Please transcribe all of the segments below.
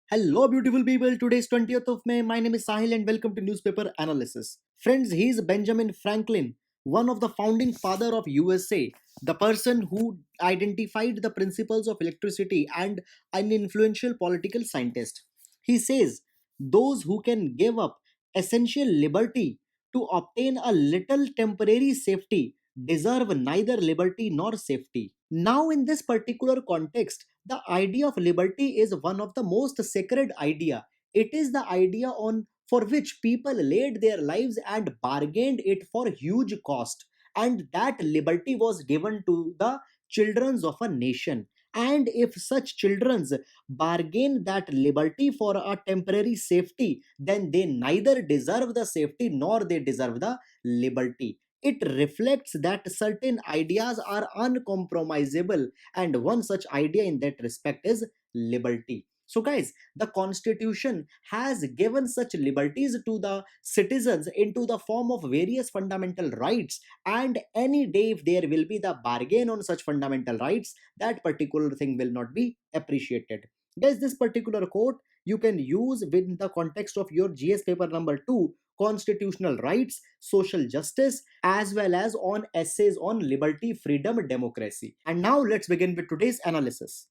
Hello, beautiful people. Today is 20th of May. My name is Sahil, and welcome to Newspaper Analysis. Friends, he is Benjamin Franklin, one of the founding father of USA, the person who identified the principles of electricity and an influential political scientist. He says, those who can give up essential liberty to obtain a little temporary safety deserve neither liberty nor safety. Now, in this particular context, the idea of liberty is one of the most sacred idea. It is the idea on for which people laid their lives and bargained it for huge cost, and that liberty was given to the children of a nation. And if such children bargain that liberty for a temporary safety, then they neither deserve the safety nor they deserve the liberty. It reflects that certain ideas are uncompromisable, and one such idea in that respect is liberty. So guys, the constitution has given such liberties to the citizens into the form of various fundamental rights, and any day if there will be the bargain on such fundamental rights, that particular thing will not be appreciated. Guys, this particular quote you can use within the context of your GS paper number 2, constitutional rights, social justice, as well as on essays on liberty, freedom, democracy. And now let's begin with today's analysis.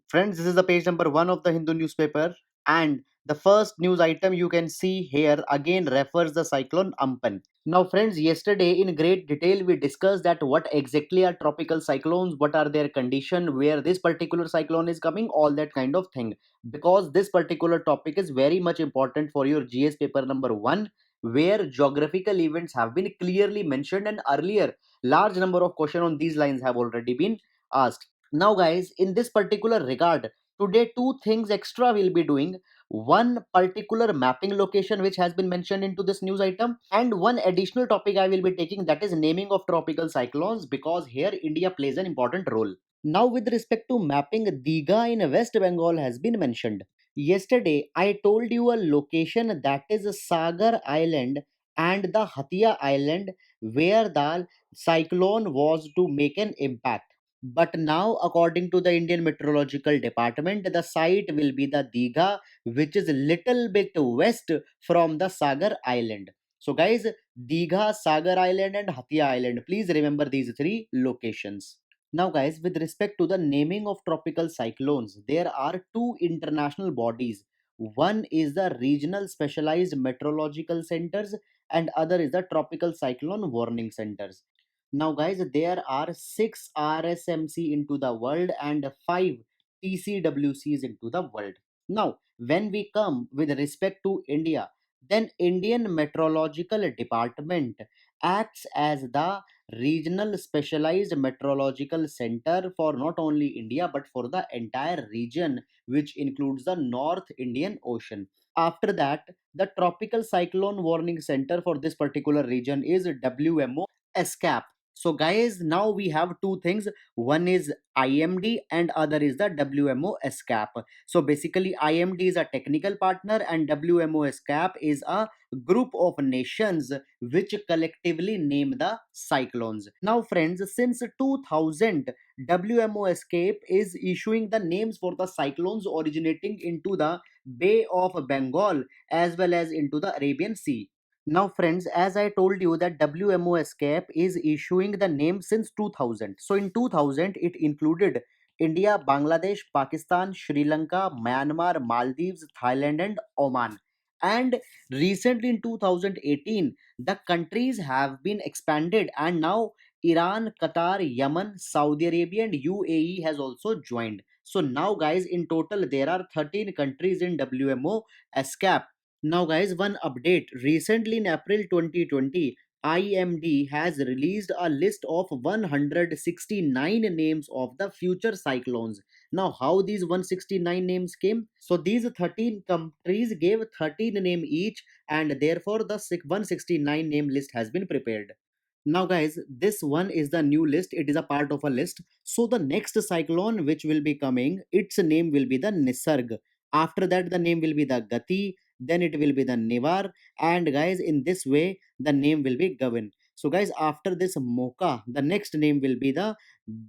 Friends, this is the page number 1 of the Hindu newspaper, and the first news item you can see here again refers the cyclone Ampan. Now friends, yesterday in great detail we discussed that what exactly are tropical cyclones, what are their condition, where this particular cyclone is coming, all that kind of thing. Because this particular topic is very much important for your GS paper number 1, where geographical events have been clearly mentioned, and earlier large number of questions on these lines have already been asked. Now guys, in this particular regard, today two things extra we'll be doing. One particular mapping location which has been mentioned into this news item, and one additional topic I will be taking, that is naming of tropical cyclones, because here India plays an important role. Now with respect to mapping, Diga in West Bengal has been mentioned. Yesterday I told you a location, that is Sagar Island and the Hatia Island, where the cyclone was to make an impact. But now, according to the Indian Meteorological Department, the site will be the Digha, which is little bit west from the Sagar Island. So, guys, Digha, Sagar Island, and Hatia Island. Please remember these three locations. Now, guys, with respect to the naming of tropical cyclones, there are two international bodies. One is the Regional Specialized Meteorological Centers, and other is the Tropical Cyclone Warning Centers. Now, guys, there are 6 RSMC into the world and 5 TCWCs into the world. Now, when we come with respect to India, then Indian Meteorological Department acts as the regional specialized meteorological center for not only India but for the entire region, which includes the North Indian Ocean. After that, the Tropical Cyclone Warning Center for this particular region is WMO ESCAP. So guys, now we have two things. One is IMD and other is the WMO ESCAP. So basically IMD is a technical partner and WMO ESCAP is a group of nations which collectively name the cyclones. Now friends, since 2000, WMO ESCAP is issuing the names for the cyclones originating into the Bay of Bengal as well as into the Arabian Sea. Now, friends, as I told you that WMO Escape is issuing the name since 2000. So, in 2000, it included India, Bangladesh, Pakistan, Sri Lanka, Myanmar, Maldives, Thailand, and Oman. And recently in 2018, the countries have been expanded, and now Iran, Qatar, Yemen, Saudi Arabia, and UAE has also joined. So, now, guys, in total, there are 13 countries in WMO Escape. Now, guys, one update. Recently, in April 2020, IMD has released a list of 169 names of the future cyclones. Now, how these 169 names came? So, these 13 countries gave 13 name each, and therefore, the 169 name list has been prepared. Now, guys, this one is the new list. It is a part of a list. So, the next cyclone which will be coming, its name will be the Nisarg. After that, the name will be the Gati, then it will be the Nivar, and guys, in this way the name will be Gavin. So guys, after this Mocha, the next name will be the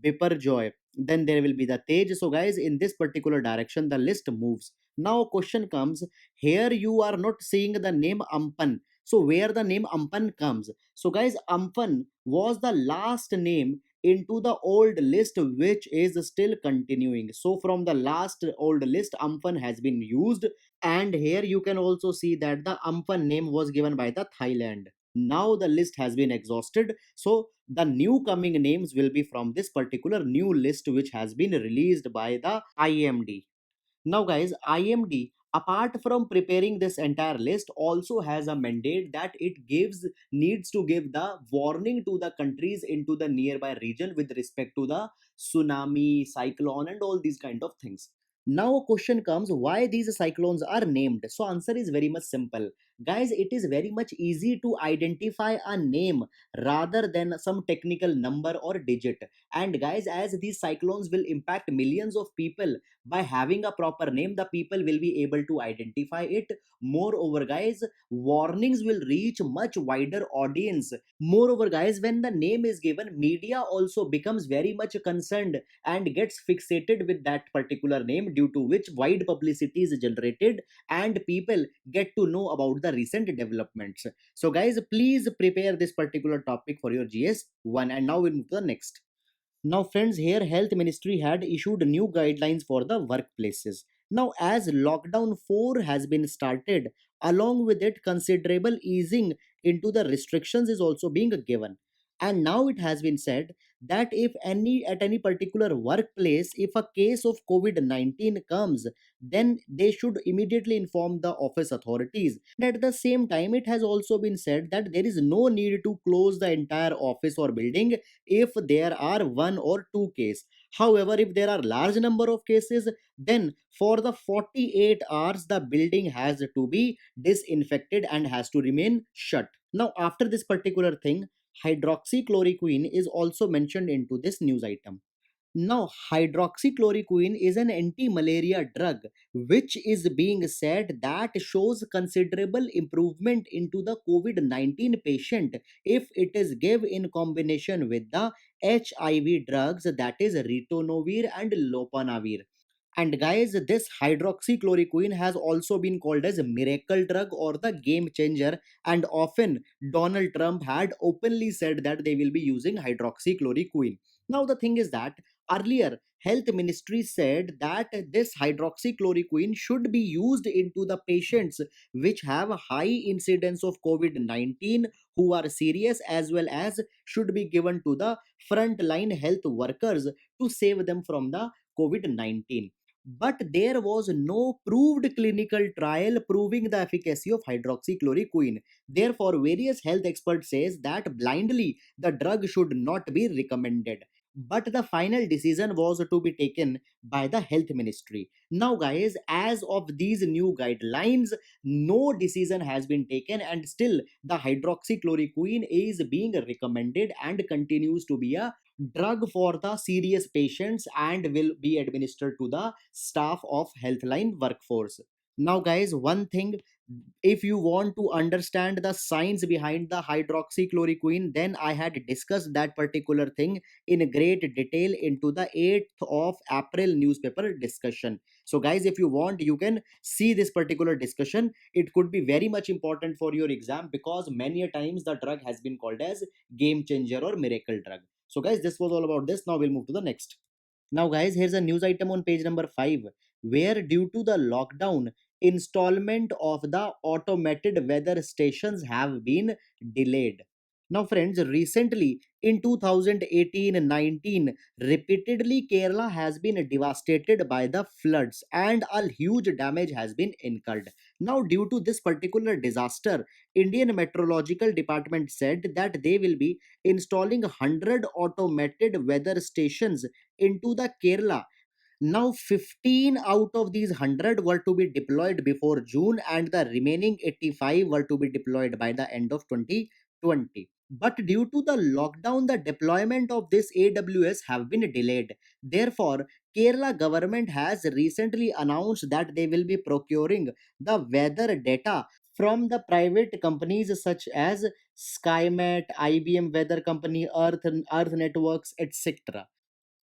Biparjoy, then there will be the Tej. So guys, in this particular direction the list moves. Now question comes, here you are not seeing the name Ampan. So where the name Ampan comes? So guys, Ampan was the last name into the old list which is still continuing. So from the last old list Ampan has been used, and here you can also see that the Ampan name was given by the Thailand. Now the list has been exhausted, so the new coming names will be from this particular new list which has been released by the IMD. Now, guys, IMD, apart from preparing this entire list, also has a mandate that it needs to give the warning to the countries into the nearby region with respect to the tsunami, cyclone, and all these kind of things. Now, a question comes, why these cyclones are named? So, answer is very much simple. Guys, it is very much easy to identify a name rather than some technical number or digit. And guys, as these cyclones will impact millions of people, by having a proper name the people will be able to identify it. Moreover guys, warnings will reach much wider audience. Moreover guys, when the name is given, media also becomes very much concerned and gets fixated with that particular name, due to which wide publicity is generated and people get to know about the recent developments. So guys, please prepare this particular topic for your GS1, and now we'll move to the next. Now, friends, here Health Ministry had issued new guidelines for the workplaces. Now, as lockdown 4 has been started, along with it, considerable easing into the restrictions is also being given. And now it has been said that if any at any particular workplace, if a case of COVID-19 comes, then they should immediately inform the office authorities. And at the same time, it has also been said that there is no need to close the entire office or building if there are one or two cases. However, if there are large number of cases, then for the 48 hours the building has to be disinfected and has to remain shut. Now, after this particular thing, hydroxychloroquine is also mentioned into this news item. Now, hydroxychloroquine is an anti-malaria drug which is being said that shows considerable improvement into the COVID-19 patient if it is given in combination with the HIV drugs, that is ritonavir and lopinavir. And guys, this hydroxychloroquine has also been called as a miracle drug or the game changer. And often Donald Trump had openly said that they will be using hydroxychloroquine. Now the thing is that earlier health ministry said that this hydroxychloroquine should be used into the patients which have a high incidence of COVID-19, who are serious, as well as should be given to the frontline health workers to save them from the COVID-19. But there was no proved clinical trial proving the efficacy of hydroxychloroquine. Therefore, various health experts says that blindly the drug should not be recommended. But the final decision was to be taken by the health ministry. Now, guys, as of these new guidelines, no decision has been taken, and still the hydroxychloroquine is being recommended and continues to be a drug for the serious patients and will be administered to the staff of healthline workforce. Now guys, one thing, if you want to understand the science behind the hydroxychloroquine, then I had discussed that particular thing in great detail into the 8th of April newspaper discussion. So guys, if you want, you can see this particular discussion. It could be very much important for your exam, because many a times the drug has been called as game changer or miracle drug. So guys, this was all about this. Now we'll move to the next. Now, guys, here's a news item on page number 5, where due to the lockdown, installment of the automated weather stations have been delayed. Now, friends, recently in 2018-19, repeatedly Kerala has been devastated by the floods and a huge damage has been incurred. Now, due to this particular disaster, Indian Meteorological Department said that they will be installing 100 automated weather stations into the Kerala. Now, 15 out of these 100 were to be deployed before June, and the remaining 85 were to be deployed by the end of 2020. But due to the lockdown, the deployment of this AWS have been delayed. Therefore, Kerala government has recently announced that they will be procuring the weather data from the private companies such as SkyMet, IBM Weather Company, Earth Networks, etc.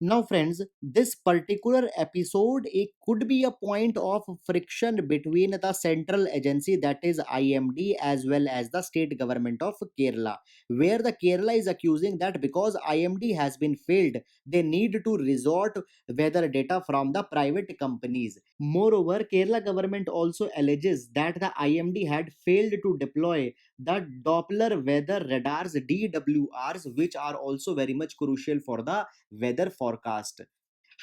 Now, friends, this particular episode, it could be a point of friction between the central agency, that is IMD, as well as the state government of Kerala, where the Kerala is accusing that because IMD has been failed, they need to resort weather data from the private companies. Moreover, Kerala government also alleges that the IMD had failed to deploy the Doppler weather radars DWRs, which are also very much crucial for the weather forecast.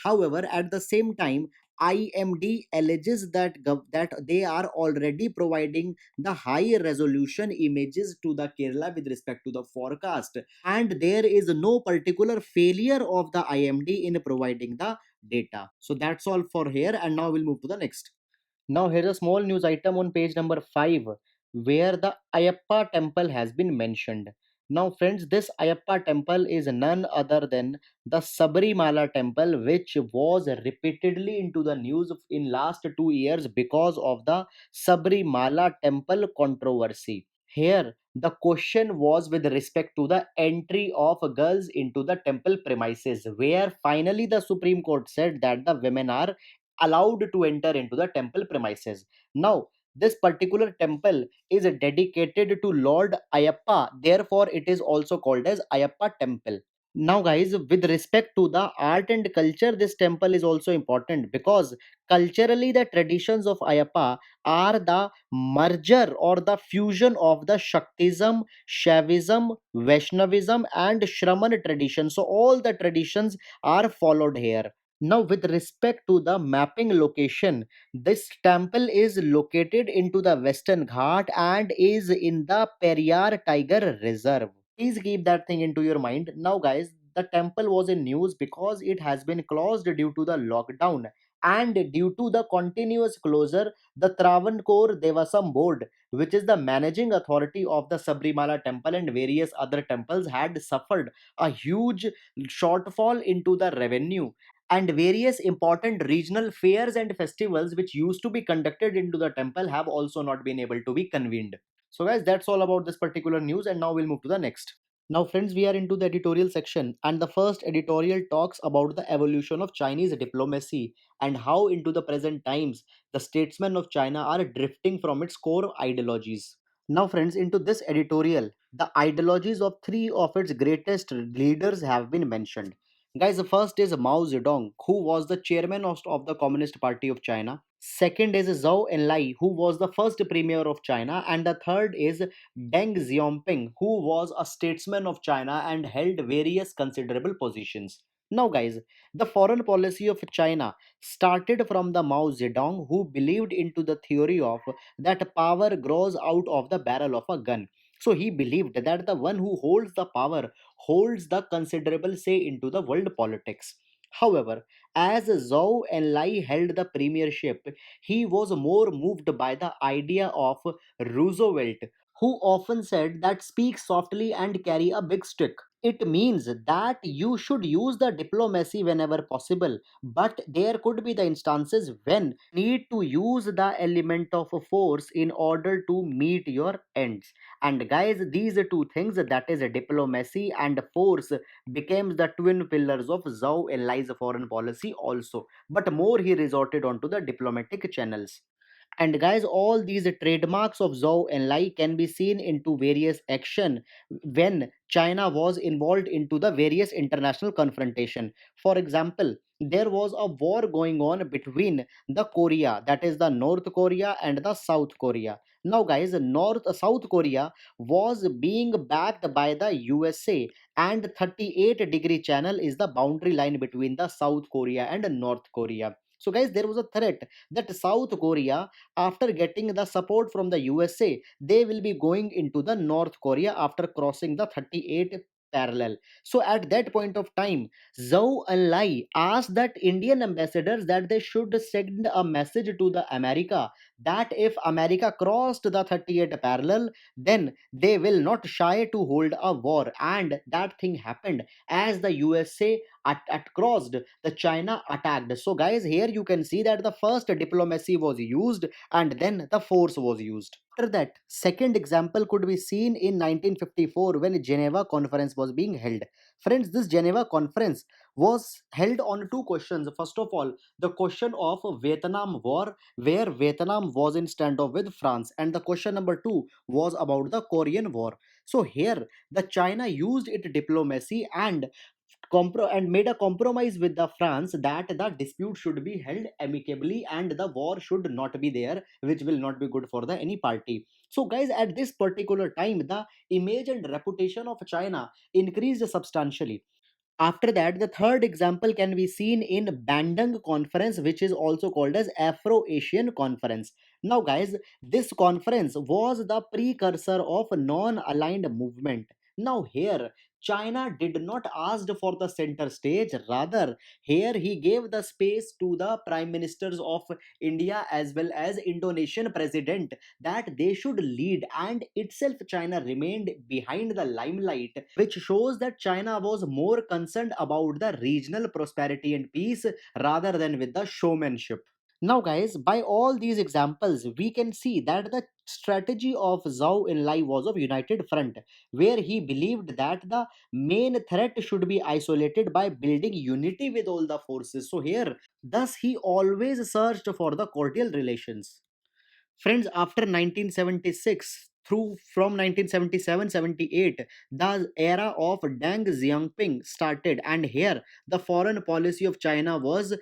However, at the same time, IMD alleges that they are already providing the high resolution images to the Kerala with respect to the forecast, and there is no particular failure of the IMD in providing the data. So that's all for here, and now we'll move to the next. Now, here's a small news item on page number 5 where the Ayappa temple has been mentioned. Now, friends, this Ayappa temple is none other than the Sabrimala temple, which was repeatedly into the news in last 2 years because of the Sabrimala temple controversy. Here, the question was with respect to the entry of girls into the temple premises, where finally the Supreme Court said that the women are allowed to enter into the temple premises. Now, this particular temple is dedicated to Lord Ayappa, therefore, it is also called as Ayappa Temple. Now, guys, with respect to the art and culture, this temple is also important because culturally, the traditions of Ayappa are the merger or the fusion of the Shaktism, Shaivism, Vaishnavism, and Shraman tradition. So, all the traditions are followed here. Now, with respect to the mapping location, this temple is located into the Western Ghat and is in the Periyar Tiger Reserve. Please keep that thing into your mind. Now, guys, the temple was in news because it has been closed due to the lockdown. And due to the continuous closure, the Travancore Devasam Board, which is the managing authority of the Sabrimala temple and various other temples, had suffered a huge shortfall into the revenue, and various important regional fairs and festivals which used to be conducted into the temple have also not been able to be convened. So guys, that's all about this particular news, and now we'll move to the next. Now, friends, we are into the editorial section, and the first editorial talks about the evolution of Chinese diplomacy and how, into the present times, the statesmen of China are drifting from its core ideologies. Now, friends, into this editorial, the ideologies of three of its greatest leaders have been mentioned. Guys, the first is Mao Zedong, who was the chairman of the Communist Party of China. Second is Zhou Enlai, who was the first premier of China. And the third is Deng Xiaoping, who was a statesman of China and held various considerable positions. Now, guys, the foreign policy of China started from the Mao Zedong, who believed into the theory of that power grows out of the barrel of a gun. So he believed that the one who holds the power holds the considerable say into the world politics. However, as Zhou Enlai held the premiership, he was more moved by the idea of Roosevelt, who often said that speak softly and carry a big stick. It means that you should use the diplomacy whenever possible, but there could be the instances when need to use the element of force in order to meet your ends. And guys, these two things, that is diplomacy and force, became the twin pillars of Zhou Enlai's foreign policy also. But more he resorted onto the diplomatic channels. And guys, all these trademarks of Zhou Enlai can be seen into various action when China was involved into the various international confrontation. For example, there was a war going on between the Korea, that is the North Korea, and the South Korea. Now, guys, North South Korea was being backed by the USA, and 38-degree channel is the boundary line between the South Korea and North Korea. So, guys, there was a threat that South Korea, after getting the support from the USA, they will be going into the North Korea after crossing the 38 parallel. So at that point of time, Zhou Enlai asked that Indian ambassadors that they should send a message to the America that if America crossed the 38 parallel, then they will not shy to hold a war. And that thing happened as the USA at crossed, the China attacked. So guys, here you can see that the first diplomacy was used and then the force was used. After that, second example could be seen in 1954 when Geneva Conference was being held. Friends, this Geneva conference was held on two questions. First of all, the question of Vietnam War, where Vietnam was in standoff with France, and the question number two was about the Korean War. So here, the China used its diplomacy and made a compromise with the France that the dispute should be held amicably and the war should not be there, which will not be good for the any party. So, guys, at this particular time, the image and reputation of China increased substantially. After that, the third example can be seen in Bandung Conference, which is also called as Afro-Asian Conference. Now, guys, this conference was the precursor of non-aligned movement. Now, here, China did not ask for the center stage. Rather, here he gave the space to the prime ministers of India as well as Indonesian president that they should lead, and itself China remained behind the limelight, which shows that China was more concerned about the regional prosperity and peace rather than with the showmanship. Now, guys, by all these examples, we can see that the strategy of Zhou Enlai was of united front, where he believed that the main threat should be isolated by building unity with all the forces. So here, thus he always searched for the cordial relations. Friends, after 1976 through from 1977-78, the era of Deng Xiaoping started, and here the foreign policy of China was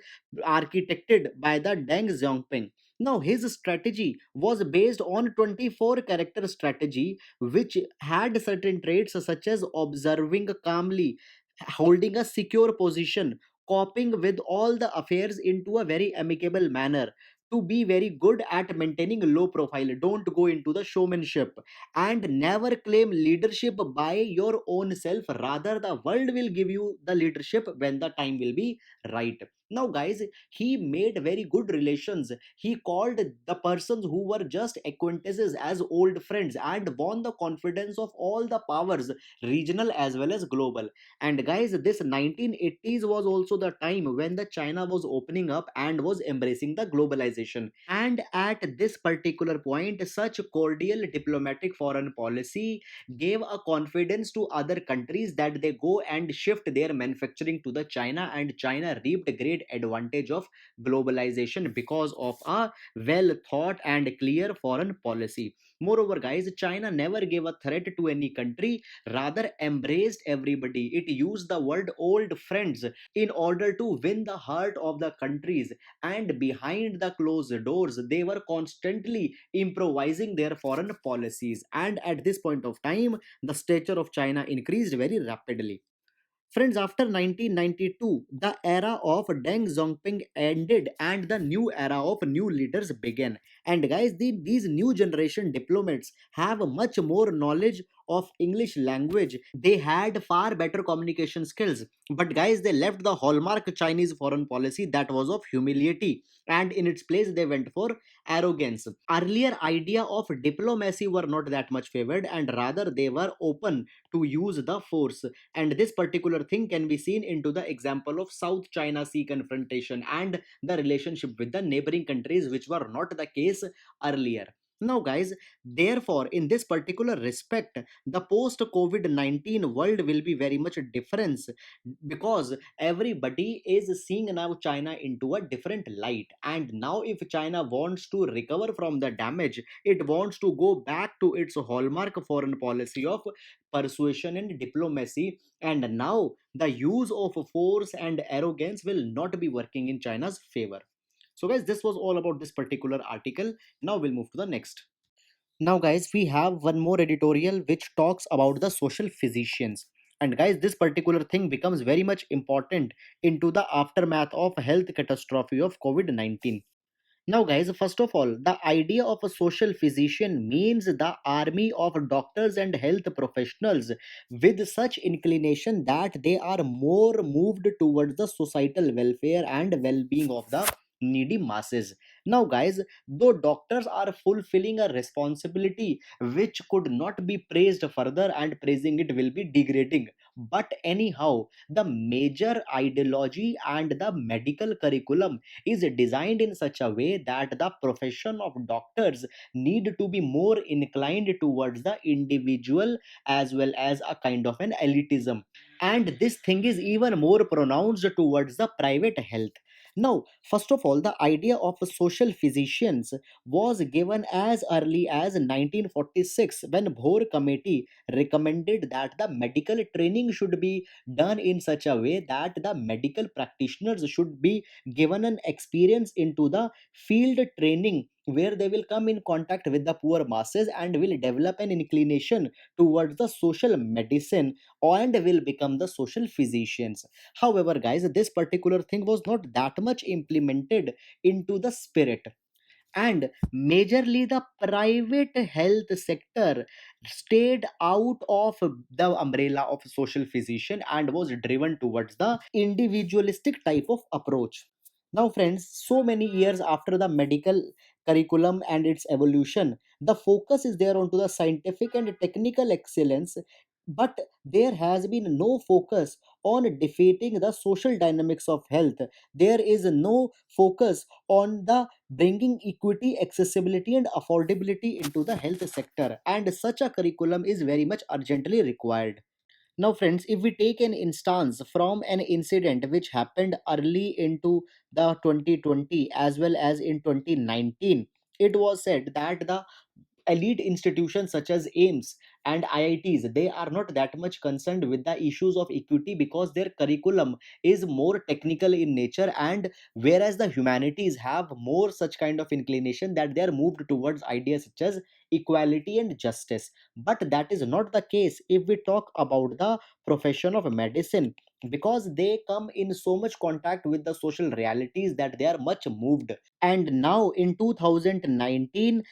architected by the Deng Xiaoping. Now, his strategy was based on 24 character strategy, which had certain traits such as observing calmly, holding a secure position, coping with all the affairs into a very amicable manner, to be very good at maintaining low profile, don't go into the showmanship, and never claim leadership by your own self. Rather, the world will give you the leadership when the time will be right. Now, guys, he made very good relations. He called the persons who were just acquaintances as old friends and won the confidence of all the powers, regional as well as global. And guys, this 1980s was also the time when the China was opening up and was embracing the globalization. And at this particular point, such cordial diplomatic foreign policy gave a confidence to other countries that they go and shift their manufacturing to the China, and China reaped great advantage of globalization because of a well thought and clear foreign policy. Moreover, guys, China never gave a threat to any country, rather embraced everybody. It used the word old friends in order to win the heart of the countries, and behind the closed doors they were constantly improvising their foreign policies, and at this point of time the stature of China increased very rapidly. Friends, after 1992, the era of Deng Xiaoping ended and the new era of new leaders began. And guys, these new generation diplomats have much more knowledge of English language. They had far better communication skills. But guys, they left the hallmark Chinese foreign policy that was of humility, and in its place they went for arrogance. Earlier idea of diplomacy were not that much favored, and rather they were open to use the force. And this particular thing can be seen into the example of South China Sea confrontation and the relationship with the neighboring countries, which were not the case earlier. Now, guys, therefore, in this particular respect, the post COVID 19 world will be very much different, because everybody is seeing now China into a different light. And now, if China wants to recover from the damage, it wants to go back to its hallmark foreign policy of persuasion and diplomacy. And now the use of force and arrogance will not be working in China's favor. So, guys, this was all about this particular article. Now we'll move to the next. Now, guys, we have one more editorial which talks about the social physicians. And guys, this particular thing becomes very much important into the aftermath of health catastrophe of COVID 19. Now, guys, first of all, the idea of a social physician means the army of doctors and health professionals with such inclination that they are more moved towards the societal welfare and well being of the needy masses. Now, guys, though doctors are fulfilling a responsibility which could not be praised further, and praising it will be degrading. But, anyhow, the major ideology and the medical curriculum is designed in such a way that the profession of doctors need to be more inclined towards the individual as well as a kind of an elitism. and this thing is even more pronounced towards the private health. Now, first of all, the idea of social physicians was given as early as 1946 when Bohr committee recommended that the medical training should be done in such a way that the medical practitioners should be given an experience into the field training where they will come in contact with the poor masses and will develop an inclination towards the social medicine and will become the social physicians. However, guys, this particular thing was not that much implemented into the spirit, and majorly the private health sector stayed out of the umbrella of social physician and was driven towards the individualistic type of approach. Now friends, so many years after the medical curriculum and its evolution, the focus is there onto the scientific and technical excellence, but there has been no focus on defeating the social dynamics of health. There is no focus on the bringing equity, accessibility, and affordability into the health sector, and such a curriculum is very much urgently required. Now, friends, if we take an instance from an incident which happened early into the 2020 as well as in 2019, it was said that the elite institutions such as AIMS and IITs, they are not that much concerned with the issues of equity because their curriculum is more technical in nature, and whereas the humanities have more such kind of inclination that they are moved towards ideas such as equality and justice. But that is not the case if we talk about the profession of medicine, because they come in so much contact with the social realities that they are much moved. And now in 2019,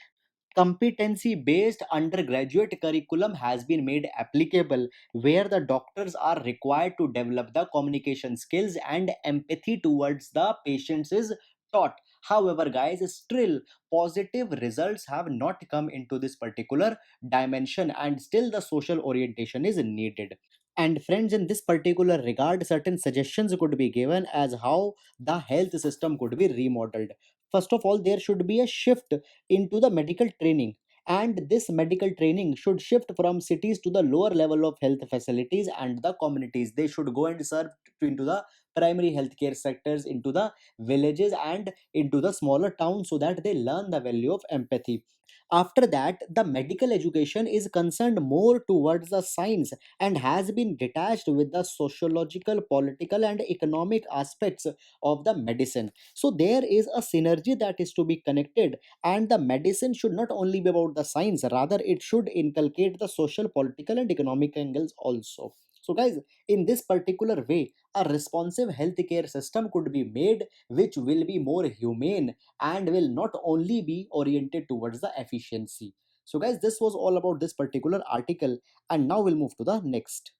competency based undergraduate curriculum has been made applicable, where the doctors are required to develop the communication skills and empathy towards the patients is taught. However, guys, still positive results have not come into this particular dimension, and still the social orientation is needed. And friends, in this particular regard, certain suggestions could be given as how the health system could be remodeled. First of all, there should be a shift into the medical training, and this medical training should shift from cities to the lower level of health facilities and the communities. They should go and serve into the primary healthcare sectors, into the villages and into the smaller towns, so that they learn the value of empathy. After that, the medical education is concerned more towards the science and has been detached with the sociological, political, and economic aspects of the medicine. So there is a synergy that is to be connected, and the medicine should not only be about the science, rather it should inculcate the social, political, and economic angles also. So guys, in this particular way, a responsive healthcare system could be made which will be more humane and will not only be oriented towards the efficiency. So guys, this was all about this particular article, and now we'll move to the next.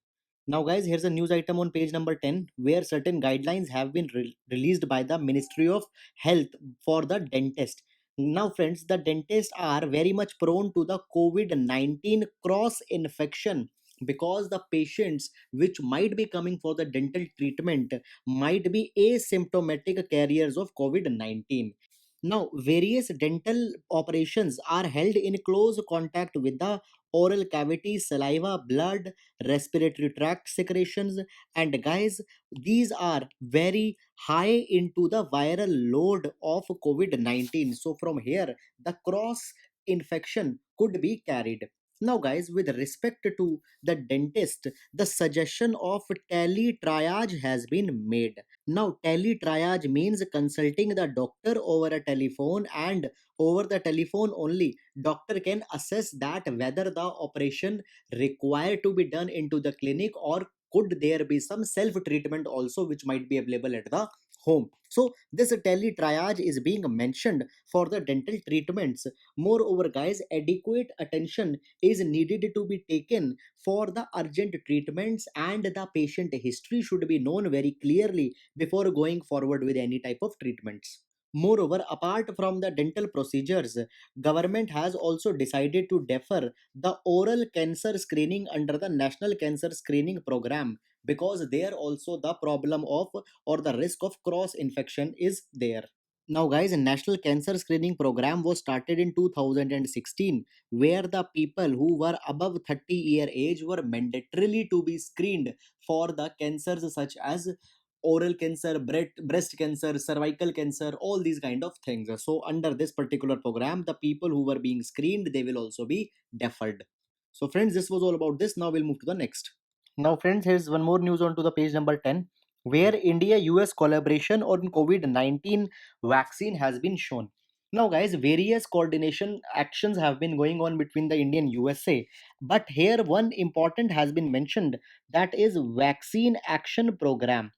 Now, guys, here's a news item on page number 10 where certain guidelines have been released by the Ministry of Health for the dentist. Now, friends, the dentists are very much prone to the COVID 19 cross infection, because the patients which might be coming for the dental treatment might be asymptomatic carriers of COVID 19. Now, various dental operations are held in close contact with the oral cavity, saliva, blood, respiratory tract secretions, and guys, these are very high into the viral load of COVID 19. So, from here, the cross infection could be carried. Now, guys, with respect to the dentist, the suggestion of tele-triage has been made. Now, tele-triage means consulting the doctor over a telephone, and over the telephone only, doctor can assess that whether the operation required to be done into the clinic, or could there be some self treatment also which might be available at the home. So this tele-triage is being mentioned for the dental treatments. Moreover, guys, adequate attention is needed to be taken for the urgent treatments, and the patient history should be known very clearly before going forward with any type of treatments. Moreover, apart from the dental procedures, government has also decided to defer the oral cancer screening under the National Cancer Screening Program, because there also the problem of or the risk of cross infection is there. Now, guys, a national cancer screening program was started in 2016, where the people who were above 30-year age were mandatorily to be screened for the cancers such as oral cancer, breast cancer, cervical cancer, all these kind of things. So, under this particular program, the people who were being screened, they will also be deferred. So, friends, this was all about this. Now, we'll move to the next. Now, friends, here's one more news on to the page number 10, where India US collaboration on COVID 19 vaccine has been shown. Now, guys, various coordination actions have been going on between the Indian USA, but here one important has been mentioned, that is Vaccine Action Program.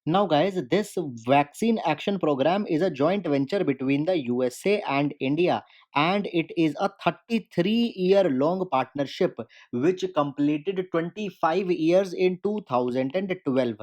Now, guys, this vaccine action program is a joint venture between the USA and India, and it is a 33-year long partnership which completed 25 years in 2012.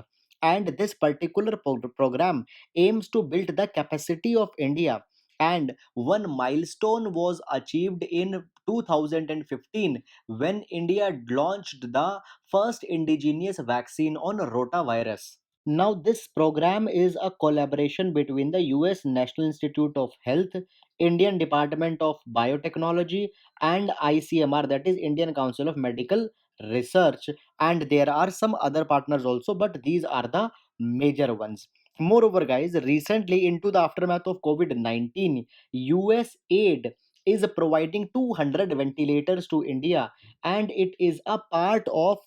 And this particular program aims to build the capacity of India. And one milestone was achieved in 2015 when India launched the first indigenous vaccine on rotavirus. Now, this program is a collaboration between the US National Institute of Health, Indian Department of Biotechnology, and ICMR, that is Indian Council of Medical Research. And there are some other partners also, but these are the major ones. Moreover, guys, recently into the aftermath of COVID 19, US aid is providing 200 ventilators to India, and it is a part of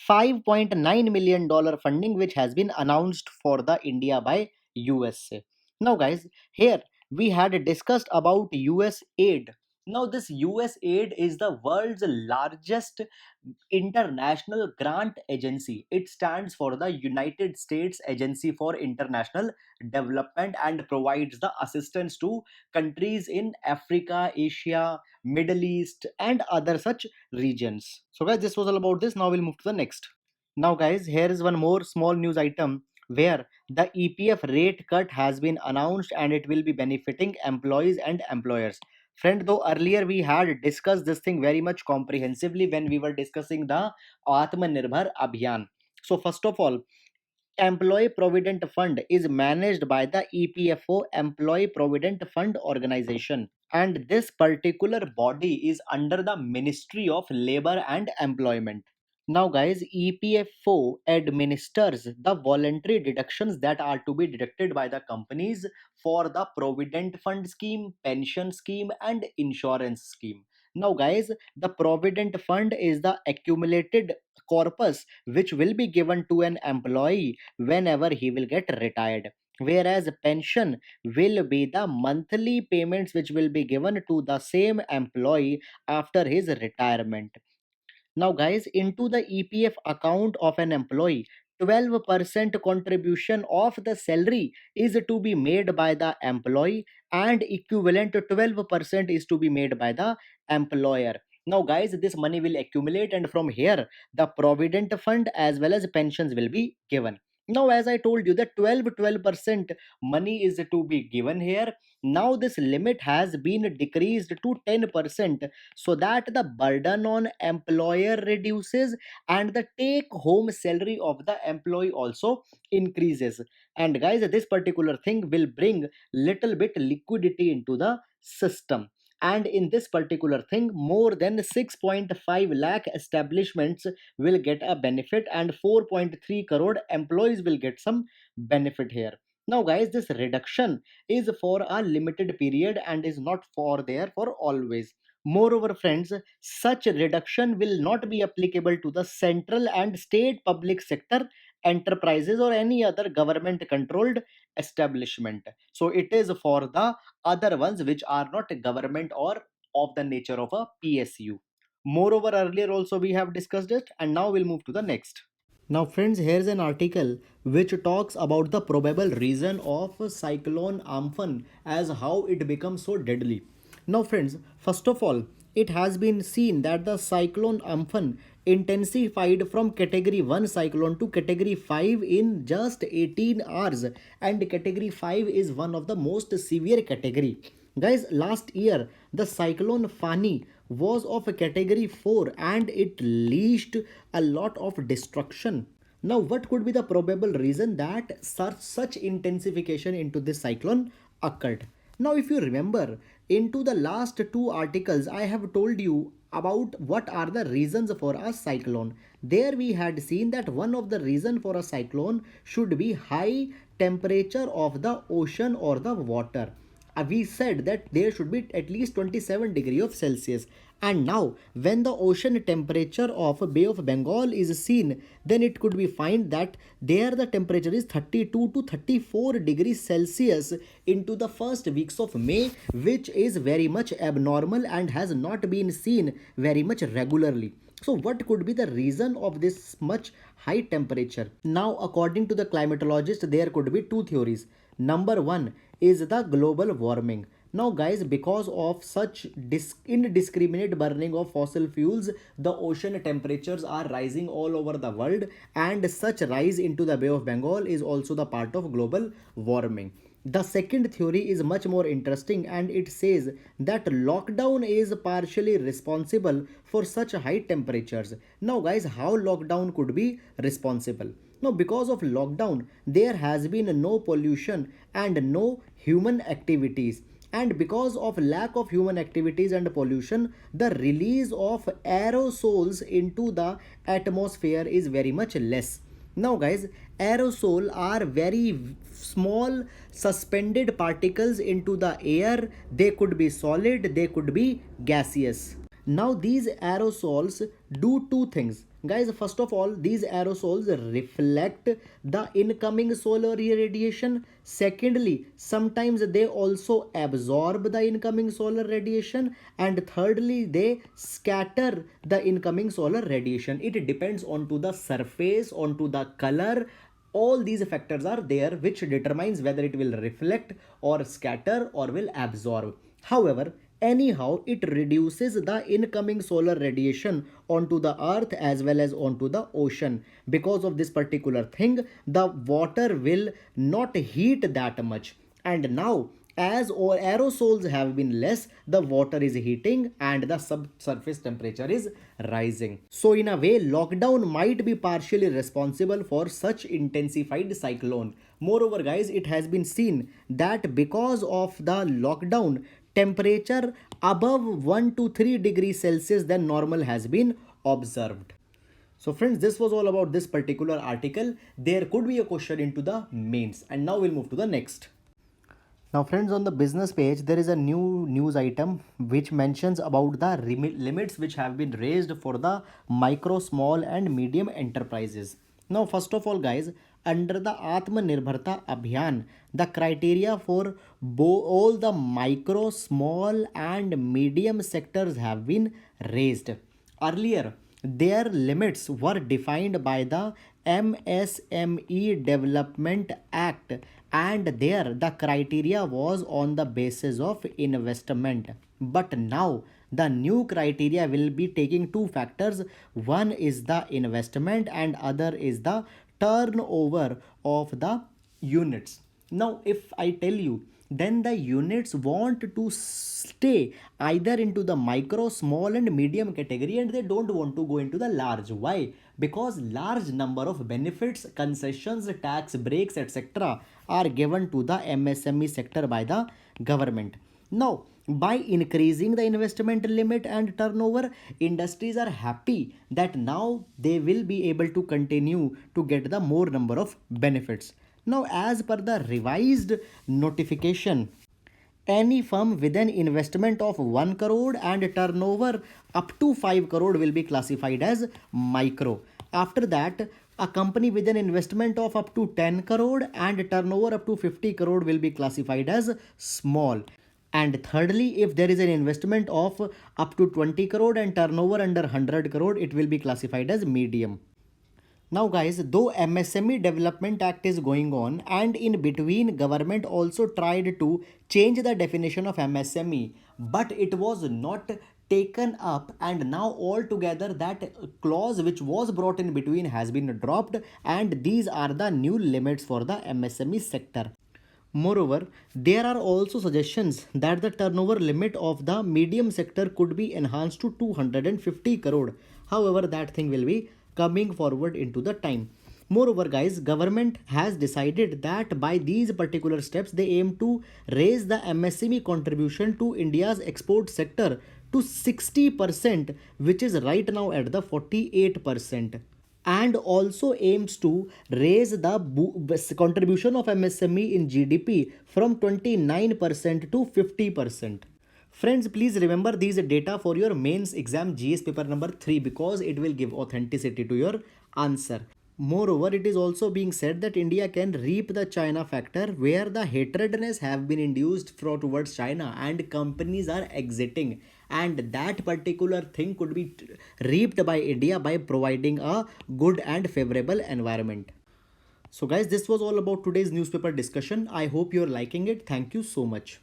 $5.9 million funding which has been announced for the India by USA. Now, guys, here we had discussed about US aid. Now, this US aid is the world's largest international grant agency. It stands for the United States Agency for International Development and provides the assistance to countries in Africa, Asia, Middle East, and other such regions. So, guys, this was all about this. Now we'll move to the next. Now, guys, here is one more small news item where the EPF rate cut has been announced and it will be benefiting employees and employers. Friend, though earlier we had discussed this thing very much comprehensively when we were discussing the Atmanirbhar Abhiyan. So, first of all, Employee Provident Fund is managed by the EPFO, Employee Provident Fund Organization, and this particular body is under the Ministry of Labor and Employment. Now, guys, EPFO administers the voluntary deductions that are to be deducted by the companies for the Provident Fund scheme, pension scheme, and insurance scheme. Now, guys, the Provident Fund is the accumulated corpus which will be given to an employee whenever he will get retired. Whereas pension will be the monthly payments which will be given to the same employee after his retirement. Now, guys, into the EPF account of an employee, 12% contribution of the salary is to be made by the employee, and equivalent to 12% is to be made by the employer. Now, guys, this money will accumulate, and from here, the provident fund as well as pensions will be given. Now, as I told you, the 12% money is to be given here. Now, this limit has been decreased to 10% so that the burden on employer reduces and the take home salary of the employee also increases. And guys, this particular thing will bring little bit liquidity into the system. And in this particular thing, more than 6.5 lakh establishments will get a benefit, and 4.3 crore employees will get some benefit here. Now, guys, this reduction is for a limited period and is not for there for always. Moreover, friends, such reduction will not be applicable to the central and state public sector enterprises or any other government controlled establishment. So, it is for the other ones which are not government or of the nature of a PSU. Moreover, earlier also we have discussed it, and now we'll move to the next. Now, friends, here's an article which talks about the probable reason of cyclone Amphan as how it becomes so deadly. Now, friends, first of all, it has been seen that the cyclone Amphan intensified from category 1 cyclone to category 5 in just 18 hours, and category 5 is one of the most severe category. Guys, last year the cyclone Fani was of a category 4 and it leashed a lot of destruction. Now, what could be the probable reason that such intensification into this cyclone occurred. Now, if you remember, into the last two articles, I have told you about what are the reasons for a cyclone. There we had seen that one of the reason for a cyclone should be high temperature of the ocean or the water. We said that there should be at least 27 degree of Celsius. And now when the ocean temperature of Bay of Bengal is seen, then it could be find that there the temperature is 32 to 34 degrees Celsius into the first weeks of May, which is very much abnormal and has not been seen very much regularly. So what could be the reason of this much high temperature? Now, according to the climatologist, there could be two theories. Number one is the global warming. Now, guys, because of such indiscriminate burning of fossil fuels, the ocean temperatures are rising all over the world, and such rise into the Bay of Bengal is also the part of global warming. The second theory is much more interesting, and it says that lockdown is partially responsible for such high temperatures. Now, guys, how lockdown could be responsible? Now, because of lockdown, there has been no pollution and no human activities. And because of lack of human activities and pollution, the release of aerosols into the atmosphere is very much less. Now, guys, aerosol are very small suspended particles into the air. They could be solid, they could be gaseous. Now, these aerosols do two things. Guys, first of all, these aerosols reflect the incoming solar radiation. Secondly, sometimes they also absorb the incoming solar radiation. And thirdly, they scatter the incoming solar radiation. It depends onto the surface, onto the color. All these factors are there which determines whether it will reflect or scatter or will absorb. However, anyhow, it reduces the incoming solar radiation onto the earth as well as onto the ocean. Because of this particular thing, the water will not heat that much. And now, as aerosols have been less, the water is heating and the subsurface temperature is rising. So in a way, lockdown might be partially responsible for such intensified cyclone. Moreover, guys, it has been seen that because of the lockdown, temperature above 1 to 3 degrees Celsius than normal has been observed. So friends, this was all about this particular article. There could be a question into the mains, and now we'll move to the next. Now friends, on the business page, there is a new news item which mentions about the limits which have been raised for the micro, small and medium enterprises. Now first of all, guys, under the Atmanirbharta Abhiyan, the criteria for all the micro, small and medium sectors have been raised. Earlier, their limits were defined by the MSME Development Act, and there the criteria was on the basis of investment. But now the new criteria will be taking two factors. One is the investment and other is the turnover of the units. Now, if I tell you, then the units want to stay either into the micro, small and medium category, and they don't want to go into the large. Why? Because large number of benefits, concessions, tax breaks, etc. are given to the MSME sector by the government. Now, by increasing the investment limit and turnover, industries are happy that now they will be able to continue to get the more number of benefits. Now, as per the revised notification, any firm with an investment of 1 crore and turnover up to 5 crore will be classified as micro. After that, a company with an investment of up to 10 crore and turnover up to 50 crore will be classified as small. And thirdly, if there is an investment of up to 20 crore and turnover under 100 crore, it will be classified as medium. Now guys, though MSME Development Act is going on, and in between government also tried to change the definition of MSME, but it was not taken up, and now altogether that clause which was brought in between has been dropped, and these are the new limits for the MSME sector. Moreover, there are also suggestions that the turnover limit of the medium sector could be enhanced to 250 crore. However, that thing will be coming forward into the time. Moreover, guys, government has decided that by these particular steps, they aim to raise the MSME contribution to India's export sector to 60%, which is right now at the 48%, and also aims to raise the contribution of MSME in GDP from 29% to 50%. Friends, please remember these data for your mains exam GS paper number 3 because it will give authenticity to your answer. Moreover, it is also being said that India can reap the China factor where the hatredness have been induced towards China and companies are exiting, and that particular thing could be reaped by India by providing a good and favorable environment. So guys, this was all about today's newspaper discussion. I hope you're liking it. Thank you so much.